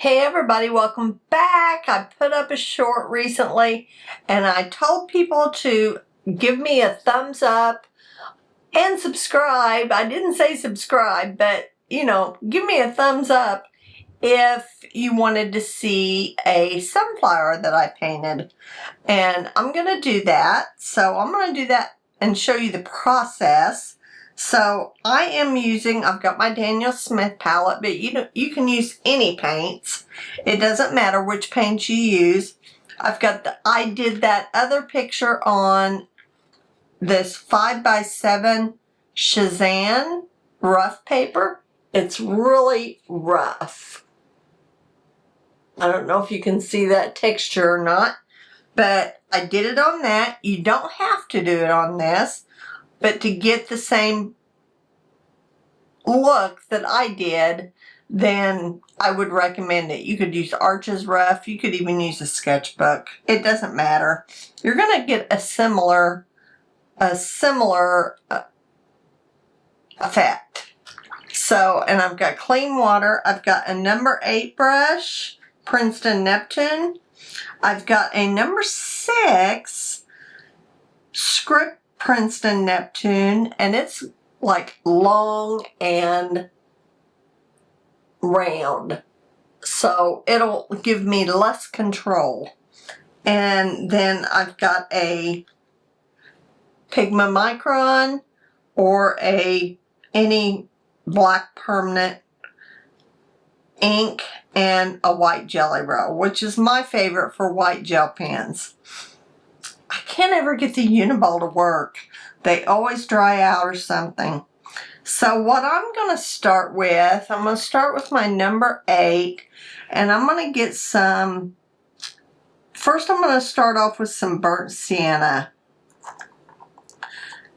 Hey everybody, welcome back. I put up a short recently and I told people to give me a thumbs up and subscribe. I didn't say subscribe, but give me a thumbs up if you wanted to see a sunflower that I painted. And I'm going to do that. So I'm going to do that and show you the process. So I've got my Daniel Smith palette, but you can use any paints. It doesn't matter which paints you use. I did that other picture on this 5x7 Shizen rough paper. It's really rough. I don't know if you can see that texture or not, but I did it on that. You don't have to do it on this. But to get the same look that I did, then I would recommend it. You could use Arches Rough. You could even use a sketchbook. It doesn't matter. You're going to get a similar effect. So, and I've got clean water. I've got a number 8 brush, Princeton Neptune. I've got a number 6 script Princeton Neptune, and it's like long and round, so it'll give me less control. And then I've got a Pigma Micron or any black permanent ink and a white Jelly Roll, which is my favorite for white gel pens. I can't ever get the Uniball to work. They always dry out or something. So what I'm going to start with, my number 8, and I'm going to get some, first I'm going to start off with some burnt sienna.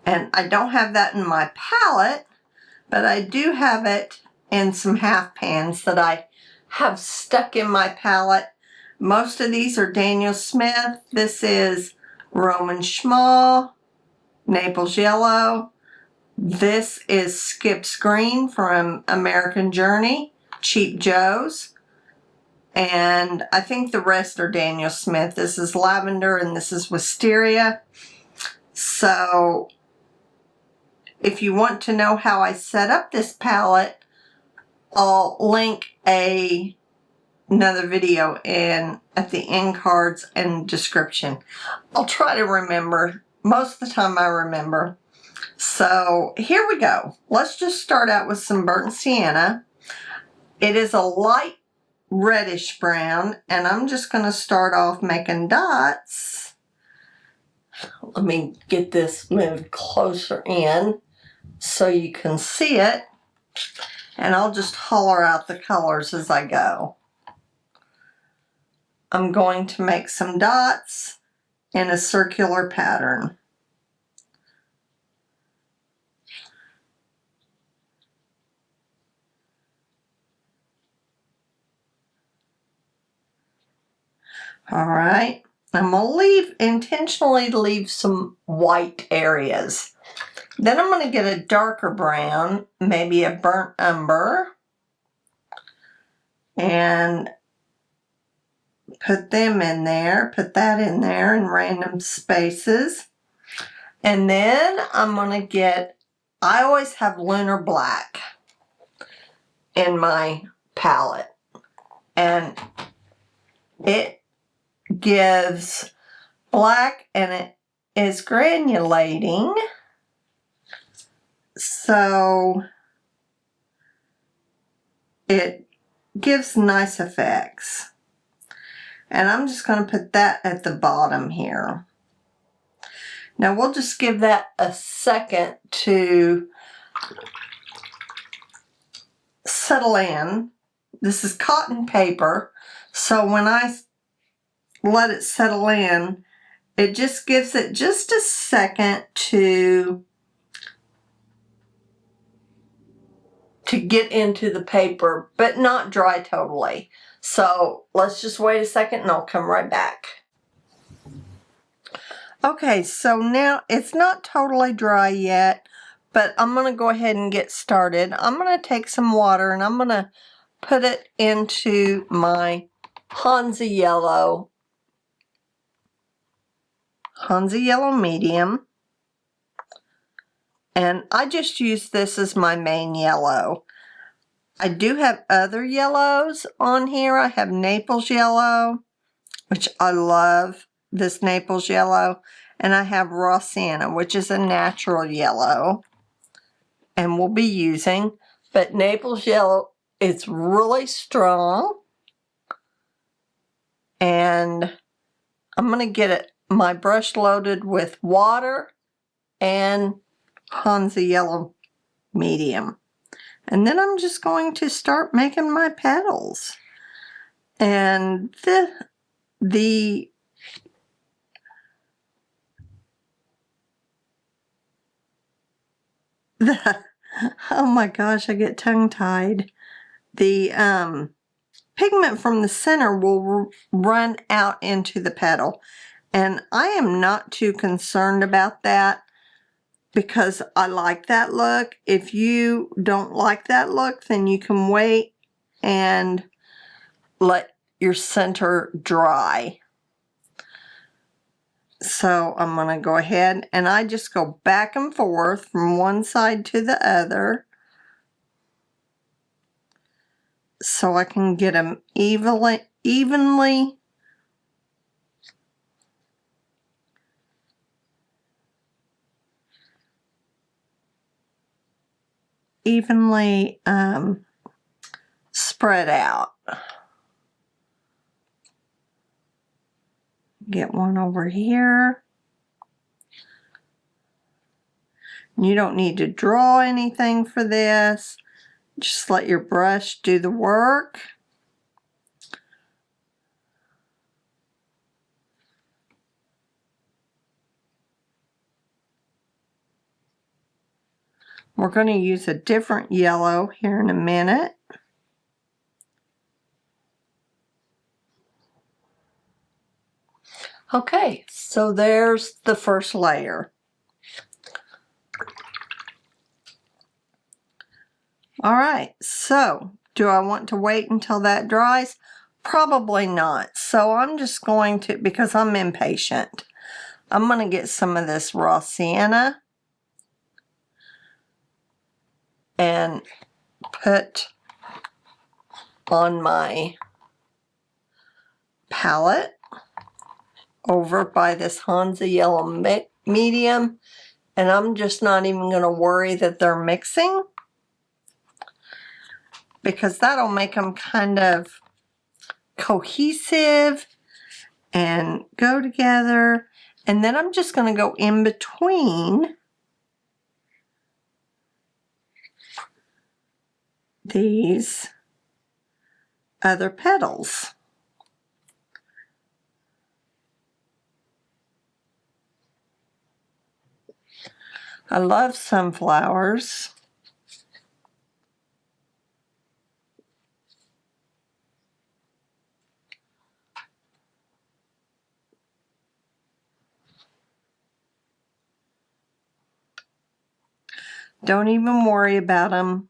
And I don't have that in my palette, but I do have it in some half pans that I have stuck in my palette. Most of these are Daniel Smith. This is Roman Schmal, Naples Yellow. This is Skip's Green from American Journey, Cheap Joe's. And I think the rest are Daniel Smith. This is Lavender and this is Wisteria. So if you want to know how I set up this palette, I'll link another video at the end cards and description. I'll try to remember. Most of the time I remember. So here we go. Let's just start out with some burnt sienna. It is a light reddish brown, and I'm just going to start off making dots. Let me get this moved closer in so you can see it. And I'll just holler out the colors as I go. I'm going to make some dots in a circular pattern. All right, I'm going to intentionally leave some white areas. Then I'm going to get a darker brown, maybe a burnt umber, and put them in there, put that in there in random spaces. And then I'm going to get, I always have Lunar Black in my palette, and it gives black and it is granulating, so it gives nice effects. And I'm just going to put that at the bottom here. Now we'll just give that a second to settle in. This is cotton paper, so when I let it settle in, it just gives it just a second to get into the paper, but not dry totally. So let's just wait a second and I'll come right back. Okay, so now it's not totally dry yet, but I'm going to go ahead and get started. I'm going to take some water and I'm going to put it into my Hansa yellow medium. And I just use this as my main yellow. I do have other yellows on here. I have Naples yellow, which I love this Naples yellow. And I have raw sienna, which is a natural yellow. And we'll be using. But Naples yellow is really strong. And I'm going to get my brush loaded with water and Hansa yellow medium. And then I'm just going to start making my petals. And oh my gosh, I get tongue-tied. The pigment from the center will run out into the petal. And I am not too concerned about that because I like that look. If you don't like that look, then you can wait and let your center dry. So I'm going to go ahead and I just go back and forth from one side to the other so I can get them evenly spread out. Get one over here. You don't need to draw anything for this. Just let your brush do the work. We're going to use a different yellow here in a minute. Okay, so there's the first layer. All right, so do I want to wait until that dries? Probably not. So I'm just going to, because I'm impatient, I'm going to get some of this raw sienna and put on my palette over by this Hansa yellow medium, and I'm just not even going to worry that they're mixing because that'll make them kind of cohesive and go together. And then I'm just going to go in between these other petals. I love sunflowers. Don't even worry about them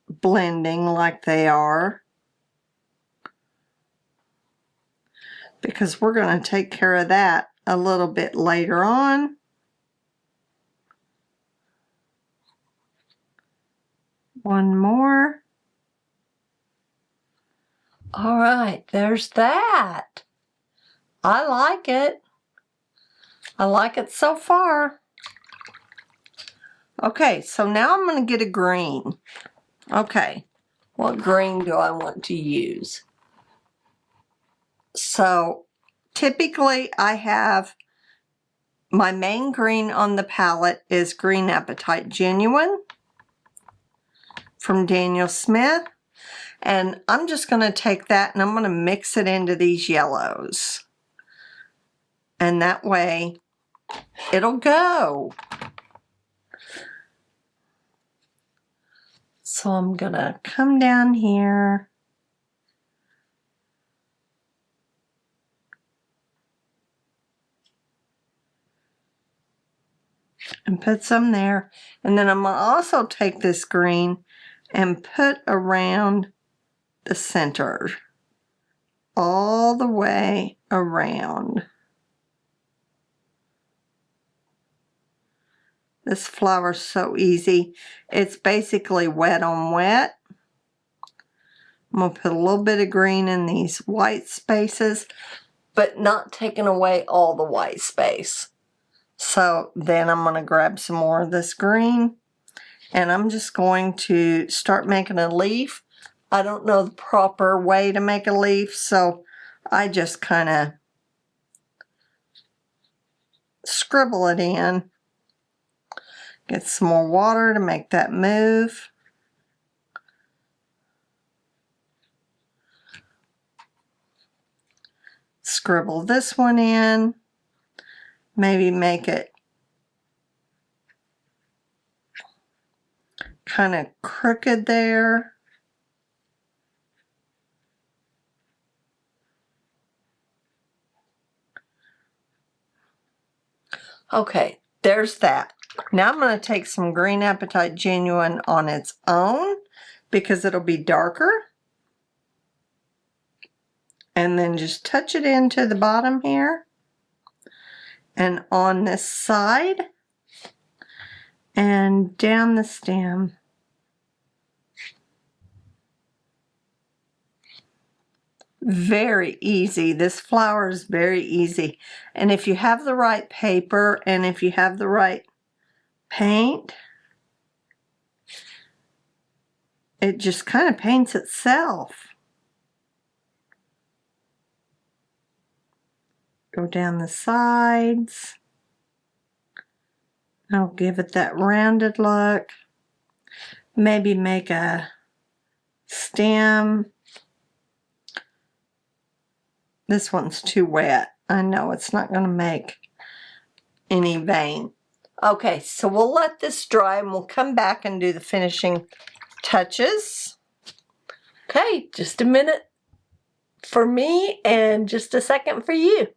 blending like they are, because we're going to take care of that a little bit later on. One more. All right, there's that. I like it. I like it so far. Okay, so now I'm going to get a green. Okay, what green do I want to use? So typically I have my main green on the palette is Green Apatite Genuine from Daniel Smith. And I'm just going to take that and I'm going to mix it into these yellows. And that way it'll go. So I'm going to come down here and put some there. And then I'm going to also take this green and put around the center, all the way around. This flower's so easy. It's basically wet on wet. I'm going to put a little bit of green in these white spaces, but not taking away all the white space. So then I'm going to grab some more of this green, and I'm just going to start making a leaf. I don't know the proper way to make a leaf, so I just kind of scribble it in. Get some more water to make that move. Scribble this one in. Maybe make it kind of crooked there. Okay, there's that. Now I'm going to take some green apatite genuine on its own because it'll be darker. And then just touch it into the bottom here. And on this side. And down the stem. Very easy. This flower is very easy. And if you have the right paper and if you have the right paint, it just kind of paints itself. Go down the sides. I'll give it that rounded look. Maybe make a stem. This one's too wet. I know it's not going to make any vein. Okay, so we'll let this dry and we'll come back and do the finishing touches. Okay, just a minute for me and just a second for you.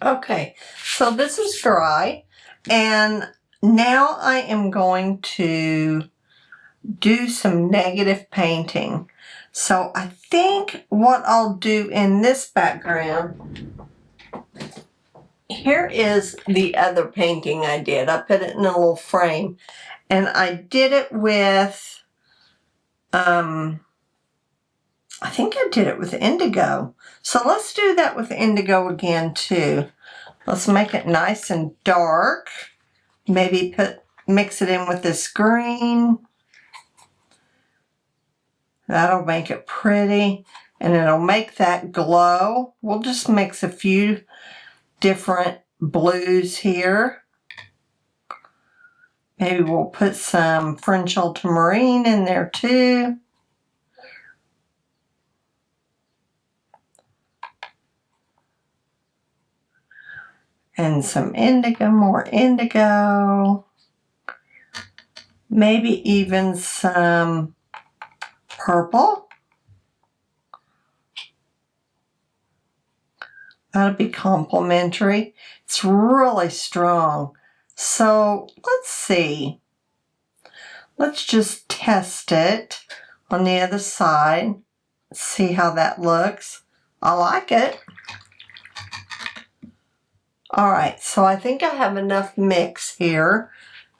Okay, so this is dry, and now I am going to do some negative painting. So I think what I'll do in this background, here is the other painting I did. I put it in a little frame, and I did it with, I think I did it with Indigo. So let's do that with Indigo again too. Let's make it nice and dark. Maybe mix it in with this green. That'll make it pretty, and it'll make that glow. We'll just mix a few different blues here. Maybe we'll put some French Ultramarine in there too. And some indigo, more indigo. Maybe even some purple. That'll be complementary. It's really strong. So let's see. Let's just test it on the other side. See how that looks. I like it. All right, so I think I have enough mix here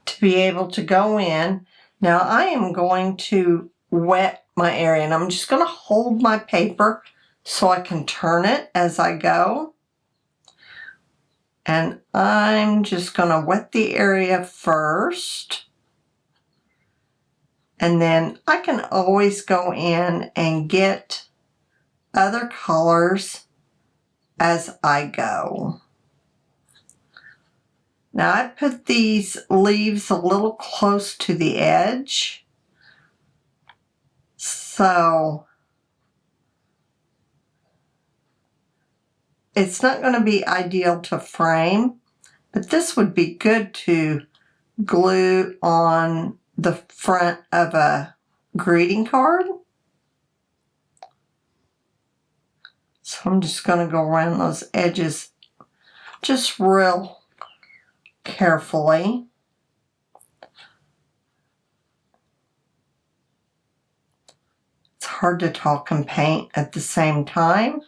to be able to go in. Now I am going to wet my area, and I'm just going to hold my paper so I can turn it as I go. And I'm just going to wet the area first. And then I can always go in and get other colors as I go. Now I put these leaves a little close to the edge. So it's not going to be ideal to frame, but this would be good to glue on the front of a greeting card. So I'm just going to go around those edges just real carefully. It's hard to talk and paint at the same time.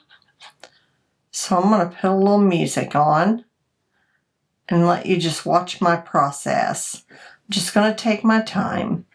So I'm going to put a little music on and let you just watch my process. I'm just going to take my time.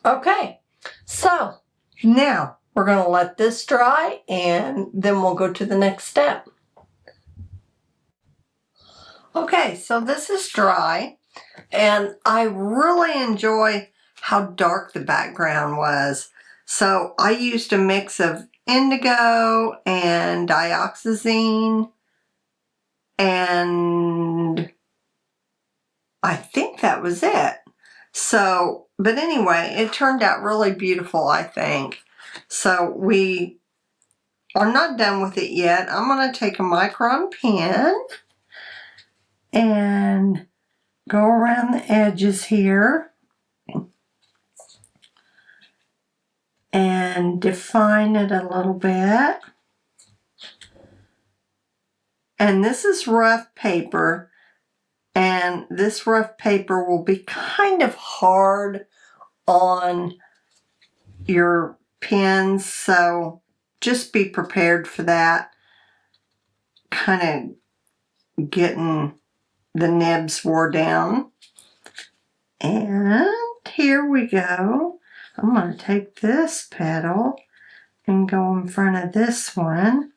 Okay, So now we're going to let this dry and then we'll go to the next step. Okay, so this is dry and I really enjoy how dark the background was. So I used a mix of indigo and dioxazine, and I think that was it. So, but anyway, it turned out really beautiful, I think. So we are not done with it yet. I'm going to take a micron pen and go around the edges here and define it a little bit. And this is rough paper, and this rough paper will be kind of hard on your pens, so just be prepared for that. Kind of getting the nibs wore down. And here we go. I'm going to take this petal and go in front of this one.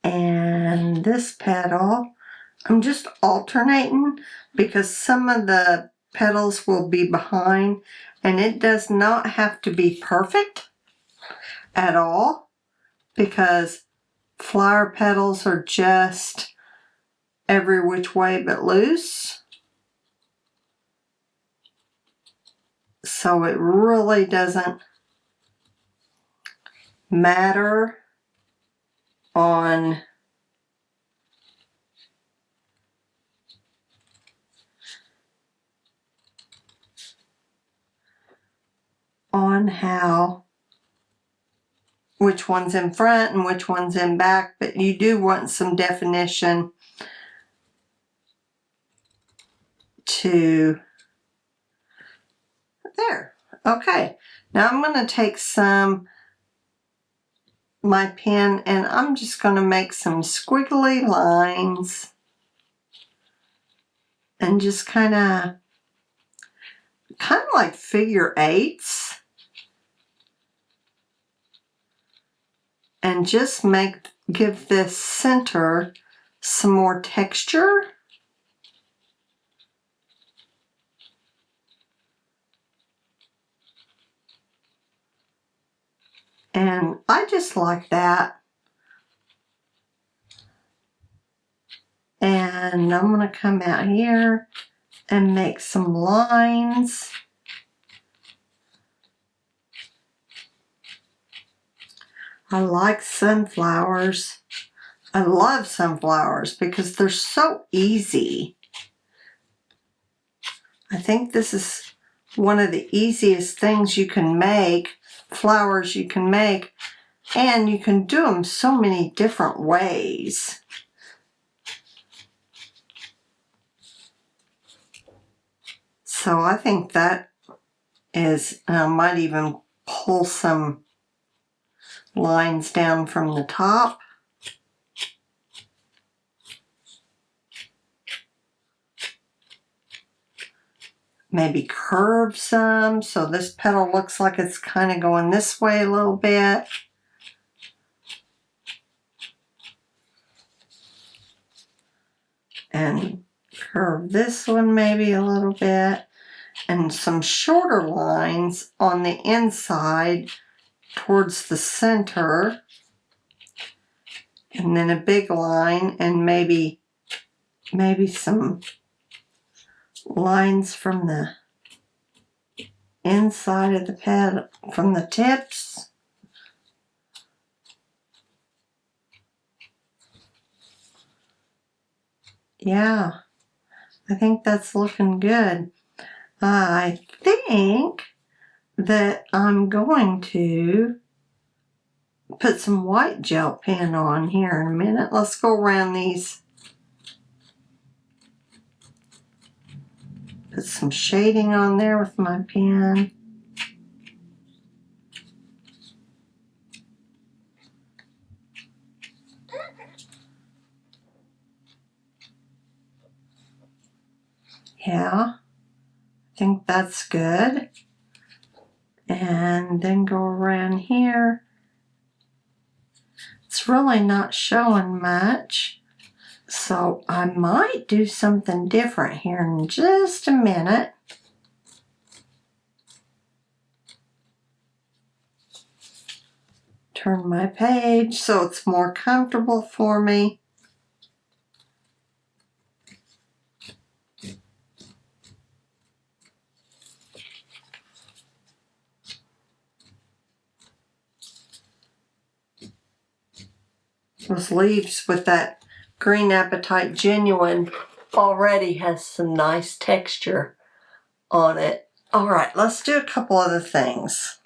And this petal, I'm just alternating because some of the petals will be behind, and it does not have to be perfect at all because flower petals are just every which way but loose. So it really doesn't matter on how which one's in front and which one's in back, but you do want some definition to there. Okay, now I'm going to take my pen and I'm just going to make some squiggly lines and just kind of like figure eights, and just give this center some more texture. And I just like that. And I'm going to come out here and make some lines. I like sunflowers. I love sunflowers because they're so easy. I think this is one of the easiest things you can make, flowers you can make, and you can do them so many different ways. So I think that is, and I might even pull some lines down from the top. Maybe curve some so this petal looks like it's kind of going this way a little bit. And curve this one maybe a little bit. And some shorter lines on the inside towards the center. And then a big line and maybe some lines from the inside of the petal, from the tips. Yeah, I think that's looking good. I think that I'm going to put some white gel pen on here in a minute. Let's go around these. Put some shading on there with my pen. Yeah, I think that's good. and then go around here. It's really not showing much, so I might do something different here in just a minute. Turn my page so it's more comfortable for me. Those leaves with that green apatite genuine already has some nice texture on it. All right, let's do a couple other things.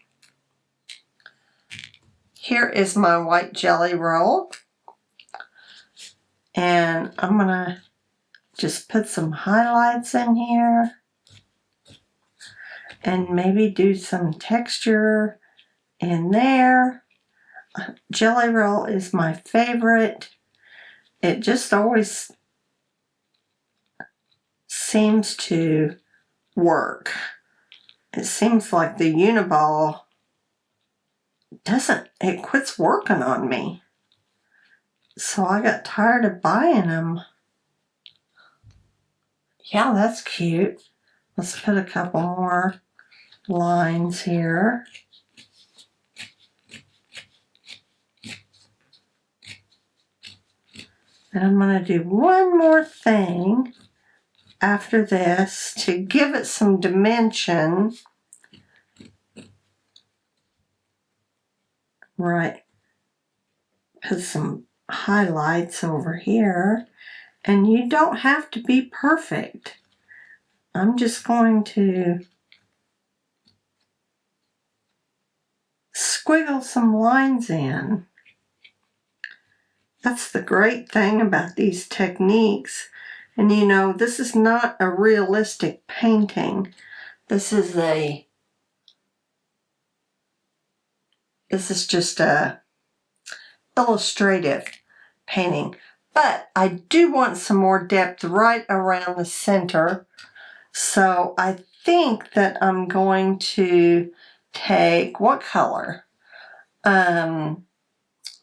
Here is my white jelly roll. And I'm gonna just put some highlights in here and maybe do some texture in there. Jelly roll is my favorite. It just always seems to work. It seems like the Uniball it quits working on me. So I got tired of buying them. Yeah, that's cute. Let's put a couple more lines here. And I'm going to do one more thing after this to give it some dimension. Right. Put some highlights over here. And you don't have to be perfect. I'm just going to squiggle some lines in. That's the great thing about these techniques. And you know, this is not a realistic painting. This is just a illustrative painting. But I do want some more depth right around the center. So I think that I'm going to take, what color?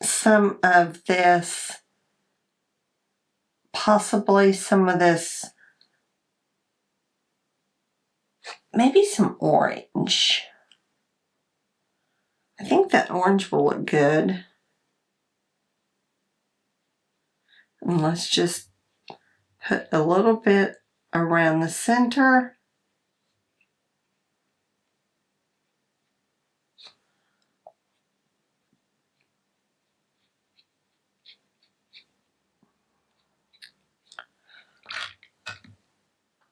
Some of this, possibly some of this, maybe some orange. I think that orange will look good. And let's just put a little bit around the center.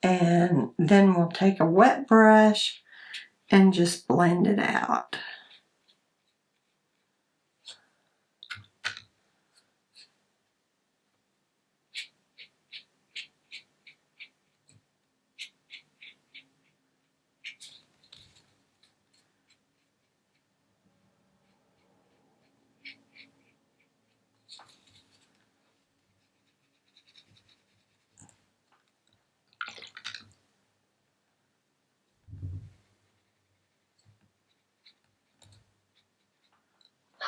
And then we'll take a wet brush and just blend it out.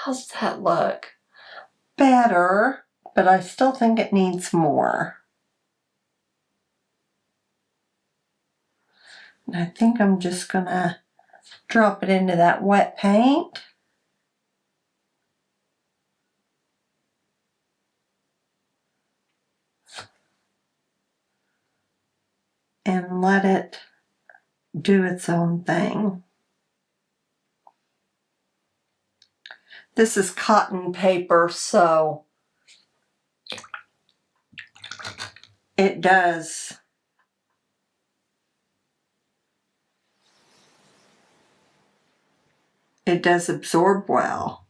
How's that look? Better, but I still think it needs more. And I think I'm just gonna drop it into that wet paint. And let it do its own thing. This is cotton paper, so it does absorb well.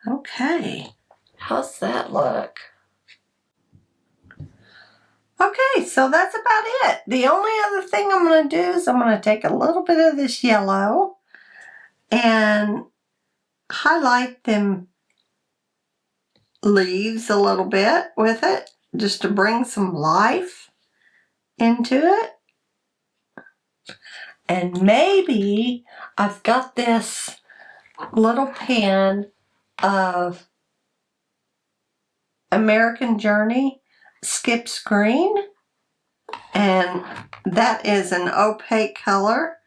Okay, how's that look? Okay, so that's about it. The only other thing I'm going to do is I'm going to take a little bit of this yellow and highlight them leaves a little bit with it. just to bring some life into it. And maybe I've got this little pan of American Journey Skips Green, and that is an opaque color,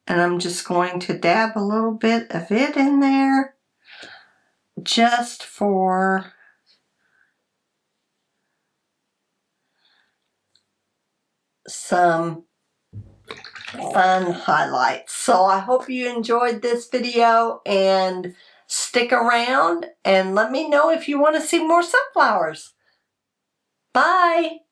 and I'm just going to dab a little bit of it in there just for some fun highlights. So I hope you enjoyed this video, and stick around and let me know if you want to see more sunflowers. Bye!